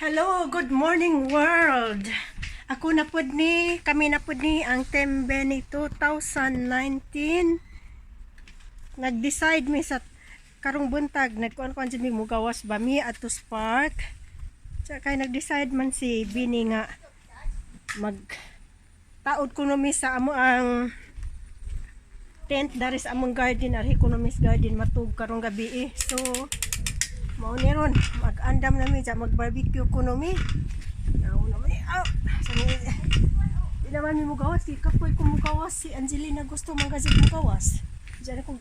Hello, good morning world. Ako na pud ni, kami na pud ni ang Tembe ni 2019. Nag-decide mi sa karong buntag, nagkuan-kuan jud mi mugawas ba mi at to Spark. Kay nag-decide man si Bini nga mag taod kuno mi sa amo ang tent dari sa among garden, ar economist garden matug karong gabi. So mao ni ron mag-andam na mi mag-barbecue kuno mi. Now naman di naman mi mugawas, si kapoy ko mugawas, si Angelina gusto man kasi mugawas. Diyan ako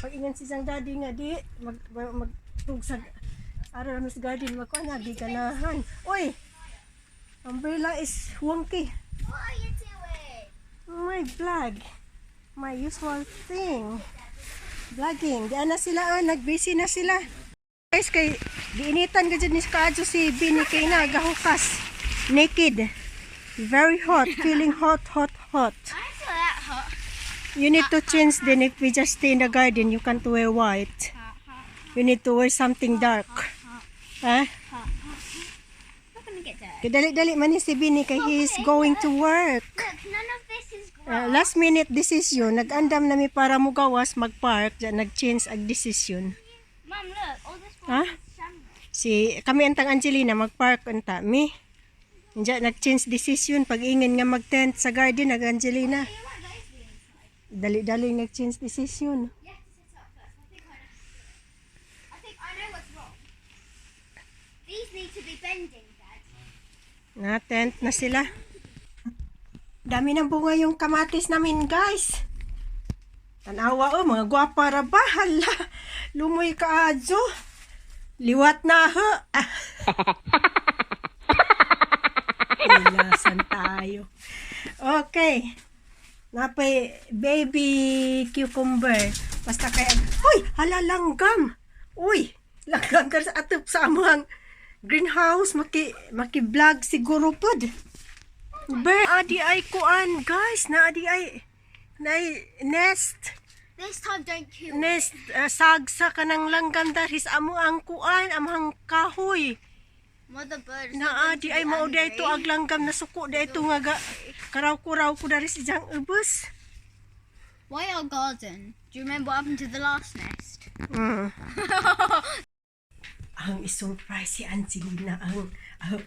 pag-ingan si sang daddy nga di magtug sa araw sa garden magkuan na di ganahan. Oy, umbrella is wonky. What are you doing? My vlog, my usual thing, vlogging. Diyan na sila, nag-busy na sila. Guys, kay diinitan ka dyan ni Kaadjo si Bini kay na gahukas. Naked. Very hot. Feeling hot. I feel that hot. You need to change then if we just stay in the garden. You can't wear white. You need to wear something dark. Ha? Not gonna get dirty. Dali-dali man ni si Bini kay he's going to work. Look, none of this is grass. Last minute decision. Nag-andam nami para mugawas mag-park. Nag-change ang decision. Mum, look, all this Huh? grass is sand. Si kami antang Angelina mag-park unta mi. Diyan nag-change decision pag-ingin nga mag-tent sa garden nag Angelina. You want those to be inside? Dali-dali nag-change decision. You have to set up first. I think I know what's wrong. These need to be bending, Dad. Na tent na sila. Dami ng bunga yung kamatis namin, guys. Tanawa mga gwapa ra ba? Hala, lumoy Kaadjo. Liwat na ho. Ilasan tayo. Okay. Napay baby cucumber. Basta kaya, huy, hala langgam. Uy, langgam ka sa atop sa amang greenhouse. Maki-vlog siguro pod. Adi ay kuan, guys. Na adi ay nest. This time, don't kill me. Nest sagsa kanang langgam dahil sa amo ang kuan, amang kahoy. Mother bird. is Na not adi ay going to be mao angry. dayto ag langgam na suko dayto nga karaw-kuraw ko dari sa jang ubos. Why our garden? Do you remember what happened to the last nest? Ang isurprise si Angelina ang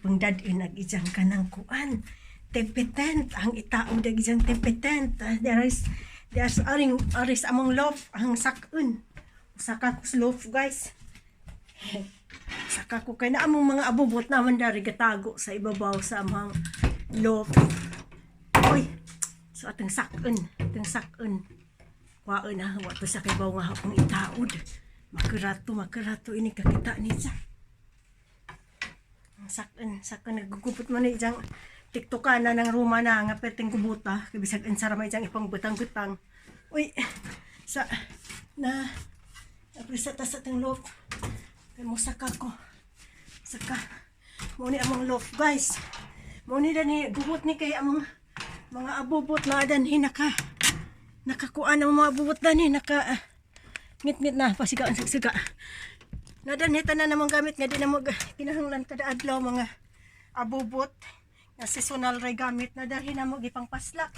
pangdadin nag ijang kanang kuan. Tempetent ang itao dag ijang tempetent. There's aris among loaf ang sakun. Saka ko loaf, guys. Saka ko kay na among mga abubot naman dari gatago sa ibabaw sa among loaf. Oy. So atong sakun. Kuhaan na wato sa kibaw nga akong itaod. Makarato ini kakita ni siya. Sakun nagugupot man ni ijang tiktokan na ng ruma na nga perting kubuta. Kabisag ansara may ijang ipang butang-butang. Uy, aprisa ta sa atong loaf. Kaya mo saka ko. Mo ni among loaf, guys. Mo ni dani buhot ni kay among mga abubot na danhi nakakuan ang mga abubot dani ngit-ngit na pasigaan sagsaga. Nadanhi tanan namang gamit nga di na mo kinahanglan kada adlaw mga abubot nga seasonal ray gamit na dahil na mo gipang paslak.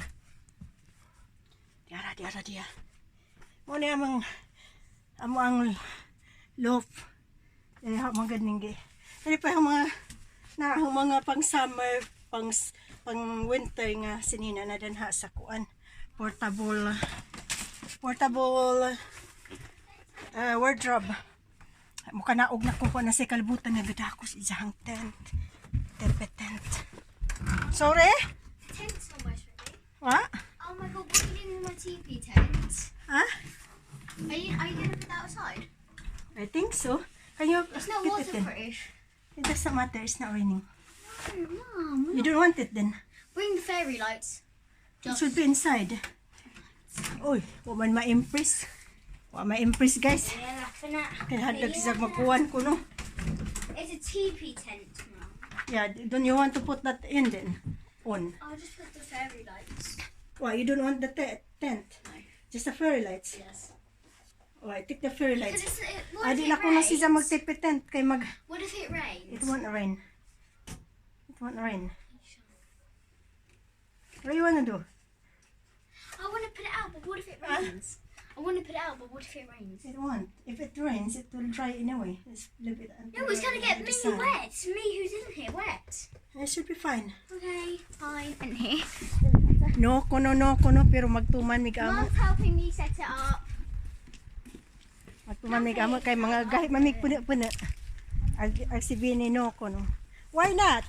Diara. Mo ni among ang loaf. Mga ganing gi. Dili pa ang mga pang summer, pang winter nga sinina na danha sa kuan. Portable wardrobe. Mukha naog na kuha na sa kalibutan nga gadakos isang tent. Tent. Sorry? Tent's almost ready. What? Oh my god, what are you doing with my TV tent? Huh? Are you gonna put that outside? I think so. Can you It's not get it then? waterproof. It doesn't matter. It's not raining. Mum, You don't want it then? bring the fairy lights. It should be inside. Uy, wa man ma-impress. Guys. Yeah, laughing at. Kaya hadag sa magkuhan ko, no? It's a teepee tent, Mum. Yeah, don't you want to put that in then? On. I'll just put the fairy lights. Why, you don't want the tent? Just the fairy lights? Yes. Oh, I take the fairy lights. What if Adi it na ko na rains? siya magtipitent kay What if it rains? it won't rain. It won't rain. What do you want to do? I want to put it out, but what if it rains? I want to put it out, but what if it rains? It won't. If it rains, it will dry anyway. Just leave it until No, it's going to get the me sun. wet. Me who's in here wet. It should be fine. Okay, fine. In here. No, kono, pero magtuman mig amo. Mom's helping me set it up. Magtuman mig amo kay mga gahi mamig puna. Ang si Bini no kono. Why not?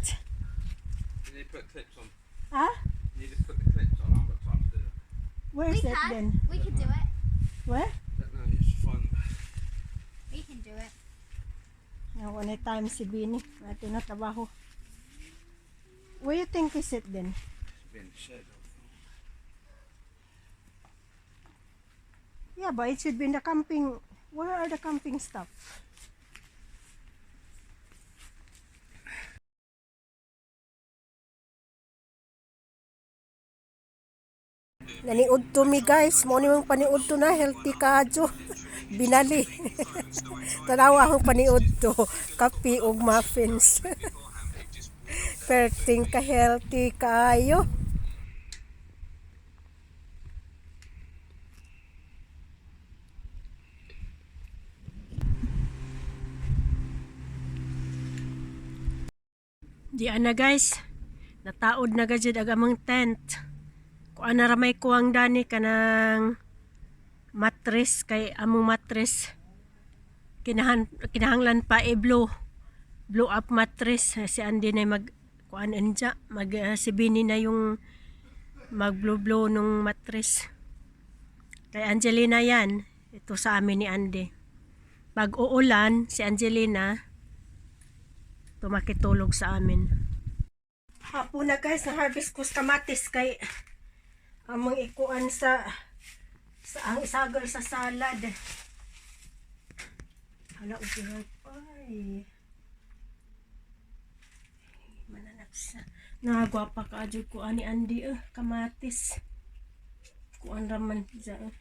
You need to put clips on. Huh? You need to put the clips on. I'm not to do it. Where's We it can. then? We can do it. Where? Don't know, it's fun. We can do it. No, one time si Bini. Natin na trabaho. Where you think is it then? It's been shed. Yeah, but it should be in the camping. Where are the camping stuff? Naniud to mi guys, mo ni mong paniud to na healthy kadyo. Binali. Tanawa akong paniud to, kape ug muffins. Perting ka healthy kayo. Di ana guys, nataod na gajud ang among tent. Kuan na ramay kuwang dani kanang mattress kay among mattress kinahanglan pa blow up mattress. Si Andy na mag kuan anja mag si Bini na yung mag blow nung mattress. Kay Angelina yan, ito sa amin ni Andy. Pag uulan si Angelina tumakitulog sa amin. Hapon na guys, na-harvest ko sa kamatis kay among ikuan sa ang isagal sa salad. Hala, upihay pa eh. Mananaksa. Nagwapa ka adyo ko ani Andy kamatis. Kuan raman dyan.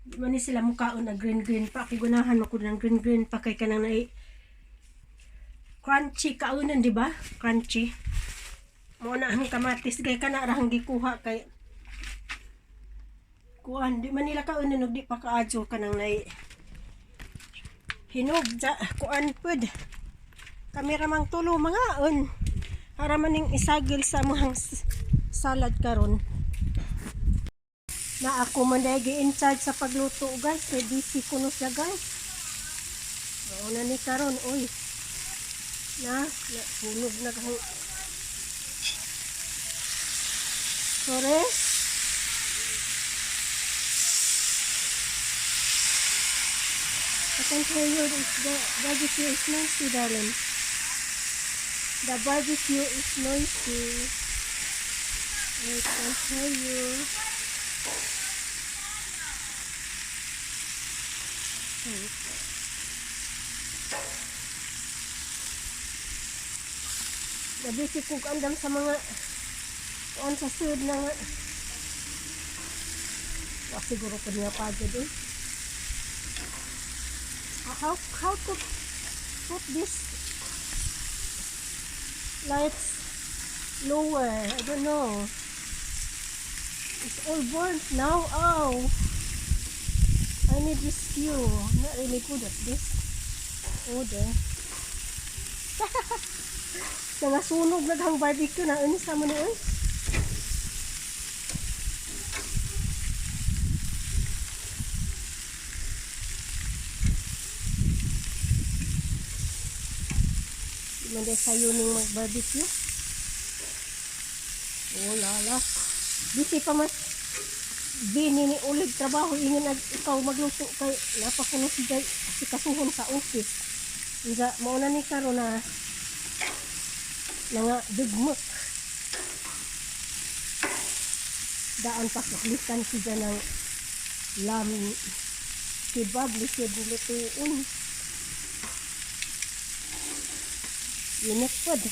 Di man ni sila mukaon na green pa. Kigunahan mo ko ng green pa kay kanang na crunchy kaunan, di ba? Crunchy. Mo na ang kamatis gay kana rahang gikuha kay kuan di man nila kaunan og di pa kaadyo kanang nay hinog ja kuan pud. Kamera mang tulo mga on. Para maning isagil sa mga salad karon. Na ako man dagi in charge sa pagluto guys. Kay busy kuno siya guys. Mao na ni karon oy. Na hulog na kahong sorry. I can tell you the barbecue is noisy, darling. The barbecue is noisy. I can tell you. Gabi si kung andam sa mga kuan sa sud na nga. Wa siguro ko niya pagod eh. How to put this lights lower? I don't know. It's all burnt now. Oh, I need this view. I'm not really good at this. Oh, there. Nangasunog na ang barbecue na unis na mo ni oy. Manda sayo ning mag-barbecue. Oh, lala. Busy pa mas Bini ni ulit trabaho ingin ikaw magluto kay napakuno si Jay si kasuhon sa office. Nga mao na ni karon na nga dugmok. Daan pa likan si Jay ng lam kebab lisod lutuon. Init pod.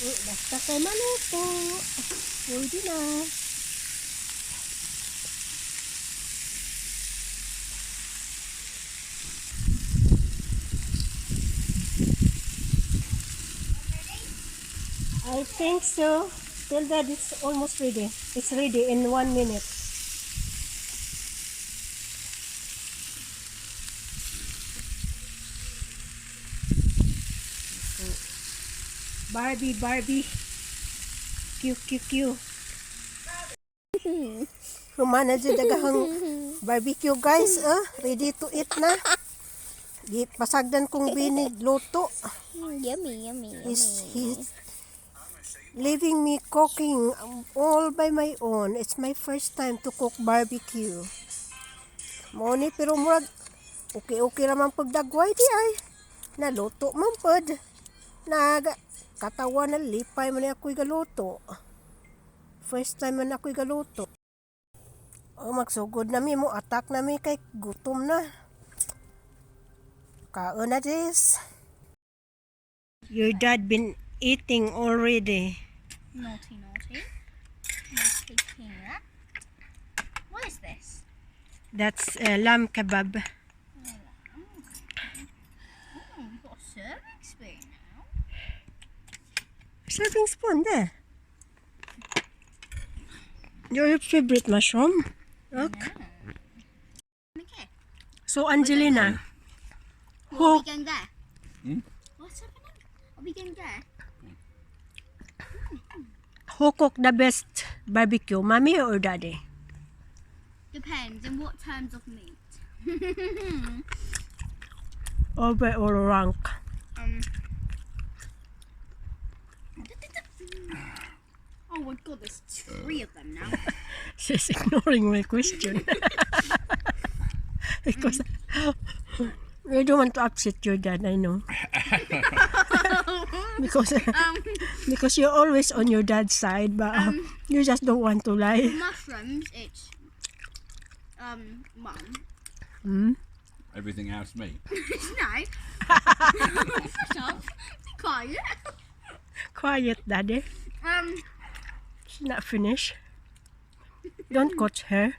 Basta kay maluto. Pwede na. I think so. Tell that it's almost ready. It's ready in 1 minute. Barbie, Barbie. Q, Q, Q. Humana dyan dagahang barbecue guys. Ready to eat na. Pasagdan kong binig luto. Yummy, yummy, He's leaving me cooking all by my own. It's my first time to cook barbecue. Moni pero murag okay raman pagdagway di ay. Naluto man pod. Katawa na lipay man ako'y galuto. First time man ako'y galuto. Magsugod na mi mo attack na mi kay gutom na. Kaon na this. Your dad been eating already. Naughty, naughty. Naughty peanut. What is this? That's lamb kebab. You've got a serving spoon now. Serving spoon there. Your favorite mushroom? Look. Okay. So Angelina, What are who we going there? What's happening? Are we going there? who cooked the best barbecue, mommy or daddy? Depends on what terms of meat. Over or rank? Oh my god, there's 3 of them now. She's ignoring my question. Because you don't want to upset your dad, I know. because you're always on your dad's side, but you just don't want to lie. Mushrooms, it's mum. Hmm? Everything else me. No. Shut up. Be quiet. Quiet, daddy. She's not finished. Don't coach her.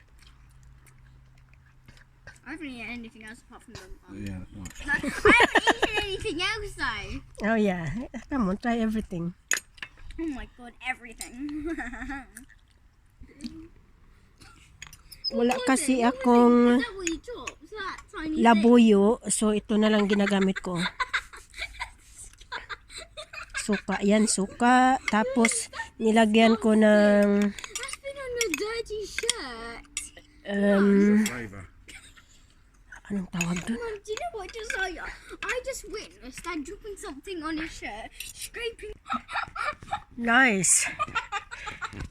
I haven't eaten anything else apart from them. Yeah, that's right. No, I haven't eaten anything else though. Oh yeah, come on, try everything. Oh my god, everything. Wala kasi akong Is that what you dropped? That tiny thing? labuyo, so ito na lang ginagamit ko. Suka, yan suka. Tapos nilagyan ko ng That's been on your dirty shirt. Flavor. anong tawag doon? Mum, do you know what just I just witnessed Dad dropping something on his shirt, scraping. Nice.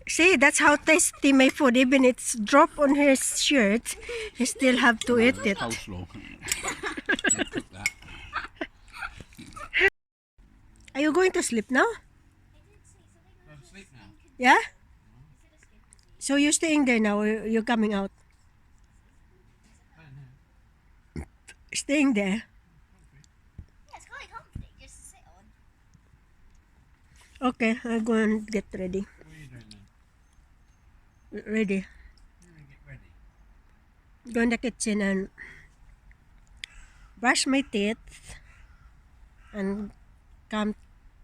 See, that's how tasty my food. Even it's drop on his shirt, he still have to eat it. Coleslaw. Cook that. Are you going to sleep now? I'm asleep now. Yeah? So you're staying there now or you're coming out? Staying there. Yeah, it's quite comfy just to sit on. Okay, I'll go and get ready. What are you doing then? Ready. You're going to get ready. Go in the kitchen and brush my teeth and come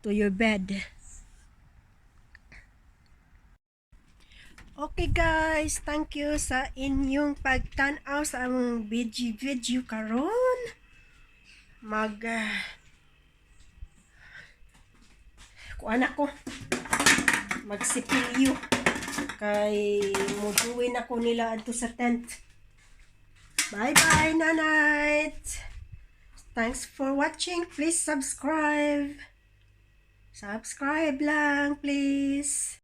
to your bed. Okay guys, thank you sa inyong pagtanaw sa among video karon. Kuan ako magsipilyo kay muduwin ako nila adto sa tent. Bye bye, nanite. Thanks for watching. Please subscribe. Subscribe lang, please.